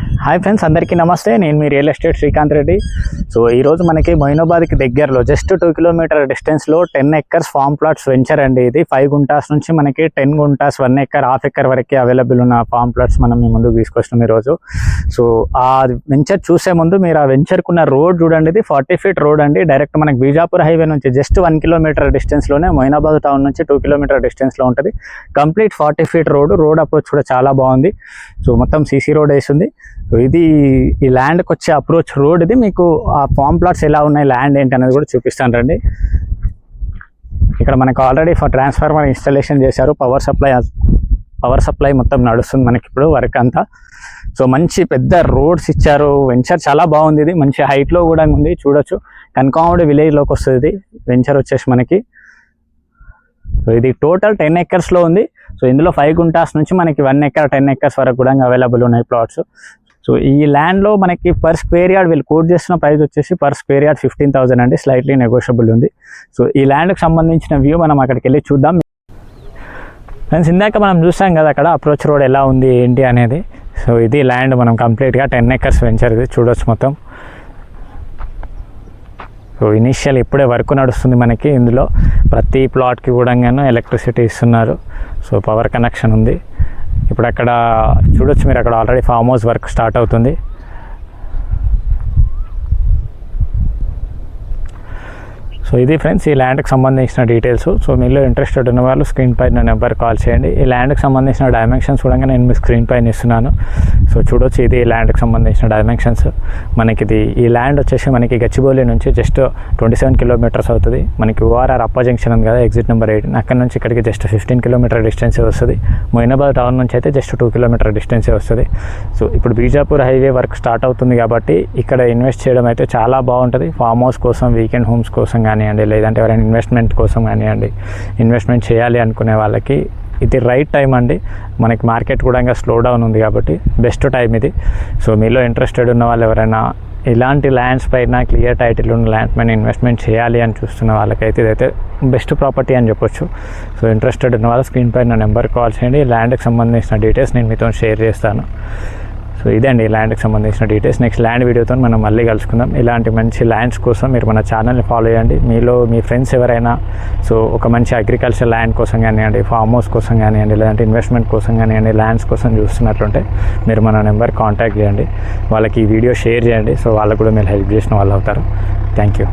Hi friends, అందరికీ నమస్తే. నేను మీ real estate Srikanth Reddy. So ఈరోజు మనకి మొయినాబాద్కి దగ్గరలో జస్ట్ 2 కిలోమీటర్ డిస్టెన్స్లో 10 ఎకర్స్ ఫామ్ ప్లాట్స్ వెంచర్ అండి. ఇది 5 గుంటాస్ నుంచి మనకి 10 గుంటాస్ 1 ఎకర్ హాఫ్ ఎకర్ వరకు అవైలబుల్ ఉన్న ఫామ్ ప్లాట్స్ మనం మీ ముందుకు తీసుకొచ్చినాం ఈరోజు. సో ఆ వెంచర్ చూసే ముందు మీరు ఆ వెంచర్కున్న రోడ్ చూడండి. ఇది 40 ఫీట్ రోడ్ అండి. డైరెక్ట్ మనకి బీజాపూర్ హైవే నుంచి జస్ట్ 1 కిలోమీటర్ డిస్టెన్స్లోనే, మొయినాబాద్ టౌన్ నుంచి 2 కిలోమీటర్ డిస్టెన్స్లో ఉంటుంది. కంప్లీట్ 40 ఫీట్ రోడ్ అప్రోచ్ కూడా చాలా బాగుంది. సో మొత్తం సీసీ రోడ్ వేసింది. ఇది ఈ ల్యాండ్కి వచ్చే అప్రోచ్ రోడ్. ఇది మీకు ఆ ఫామ్ ప్లాట్స్ ఎలా ఉన్నాయి, ల్యాండ్ ఏంటి అనేది కూడా చూపిస్తాను రండి. ఇక్కడ మనకు ఆల్రెడీ ట్రాన్స్ఫార్మర్ ఇన్స్టాలేషన్ చేశారు. పవర్ సప్లై మొత్తం నడుస్తుంది మనకి ఇప్పుడు వర్క్ అంతా. సో మంచి పెద్ద రోడ్స్ ఇచ్చారు. వెంచర్ చాలా బాగుంది. ఇది మంచి హైట్లో కూడా ఉంది, చూడొచ్చు. కన్కాముడి విలేజ్లోకి వస్తుంది ఇది వెంచర్ వచ్చేసి మనకి. సో ఇది టోటల్ 10 ఎకర్స్లో ఉంది. సో ఇందులో 5 గుంటాస్ నుంచి మనకి 1 ఎకర్ 10 ఎకర్స్ వరకు కూడా అవైలబుల్ ఉన్నాయి ప్లాట్స్. సో ఈ ల్యాండ్లో మనకి పర్ స్క్వేర్ యార్డ్ వీళ్ళు కోట్ చేసిన ప్రైస్ వచ్చేసి పర్ స్క్వేర్ యార్డ్ 15,000 అండి. స్లైట్లీ నెగోషియబుల్ ఉంది. సో ఈ ల్యాండ్కి సంబంధించిన వ్యూ మనం అక్కడికి వెళ్ళి చూద్దాం. ఫ్రెండ్స్, ఇందాక మనం చూసాం కదా అక్కడ అప్రోచ్ రోడ్ ఎలా ఉంది ఏంటి అనేది. సో ఇది ల్యాండ్ మనం కంప్లీట్గా 10 ఎకర్స్ వెంచర్ ఇది చూడవచ్చు మొత్తం. సో ఇనీషియల్ ఇప్పుడే వర్క్ నడుస్తుంది మనకి. ఇందులో ప్రతి ప్లాట్కి కూడా ఎలక్ట్రిసిటీ ఇస్తున్నారు. సో పవర్ కనెక్షన్ ఉంది. ఇప్పుడు అక్కడ చూడొచ్చు మీరు, అక్కడ already farm house work start అవుతుంది. సో ఇది ఫ్రెండ్స్ ఈ ల్యాండ్కి సంబంధించిన డీటెయిల్స్. సో మీలో ఇంట్రెస్టెడ్ ఉన్న వాళ్ళు స్క్రీన్ పైన నెంబర్ కాల్ చేయండి. ఈ ల్యాండ్కి సంబంధించిన డైమెన్షన్స్ కూడా నేను మీ స్క్రీన్ పైన ఇస్తున్నాను. సో చూడొచ్చు, ఇది ఈ ల్యాండ్కి సంబంధించిన డైమెన్షన్స్. మనకి ఇది ఈ ల్యాండ్ వచ్చేసి మనకి గచ్చిబౌలి నుంచి జస్ట్ 27 కిలోమీటర్స్ అవుతుంది. మనకి ఓఆర్ఆర్ అప్ప జంక్షన్ ఉంది కదా, ఎగ్జిట్ నెంబర్ 18. అక్కడ నుంచి ఇక్కడికి జస్ట్ 15 కిలోమీటర్ డిస్టెన్సే వస్తుంది. మొయినాబాద్ టౌన్ నుంచి అయితే జస్ట్ 2 కిలోమీటర్ డిస్టెన్సే వస్తుంది. సో ఇప్పుడు బీజాపూర్ హైవే వర్క్ స్టార్ట్ అవుతుంది కాబట్టి ఇక్కడ ఇన్వెస్ట్ చేయడం అయితే చాలా బాగుంటుంది. ఫామ్ హౌస్ కోసం, వీకెండ్ హోమ్స్ కోసం కానివ్వండి, లేదంటే ఎవరైనా ఇన్వెస్ట్మెంట్ కోసం కానివ్వండి, ఇన్వెస్ట్మెంట్ చేయాలి అనుకునే వాళ్ళకి ఇది రైట్ టైం అండి. మనకి మార్కెట్ కూడా ఇంకా స్లో డౌన్ ఉంది కాబట్టి బెస్ట్ టైం ఇది. సో మీలో ఇంట్రెస్టెడ్ ఉన్న వాళ్ళు ఎవరైనా ఇలాంటి ల్యాండ్స్ పైన క్లియర్ టైటిల్ ఉన్న ల్యాండ్స్ పైన ఇన్వెస్ట్మెంట్ చేయాలి అని చూస్తున్న వాళ్ళకైతే ఇదైతే బెస్ట్ ప్రాపర్టీ అని చెప్పొచ్చు. సో ఇంట్రెస్టెడ్ ఉన్న వాళ్ళు స్క్రీన్ పైన నెంబర్ కాల్ చేయండి. ల్యాండ్కి సంబంధించిన డీటెయిల్స్ నేను మీతో షేర్ చేస్తాను. సో ఇదండి ల్యాండ్కి సంబంధించిన డీటెయిల్స్. నెక్స్ట్ ల్యాండ్ వీడియోతో మనం మళ్ళీ కలుసుకుందాం. ఇలాంటి మంచి ల్యాండ్స్ కోసం మీరు మన ఛానల్ని ఫాలో చేయండి. మీలో మీ ఫ్రెండ్స్ ఎవరైనా సో ఒక మంచి అగ్రికల్చర్ ల్యాండ్ కోసం కానివ్వండి, ఫామ్ హౌస్ కోసం కానివ్వండి, లేదంటే ఇన్వెస్ట్మెంట్ కోసం కానివ్వండి, ల్యాండ్స్ కోసం చూస్తున్నట్లుంటే మీరు మన నెంబర్ కాంటాక్ట్ చేయండి. వాళ్ళకి ఈ వీడియో షేర్ చేయండి. సో వాళ్ళకు కూడా మీరు హెల్ప్ చేసిన వాళ్ళు అవుతారు. Thank you.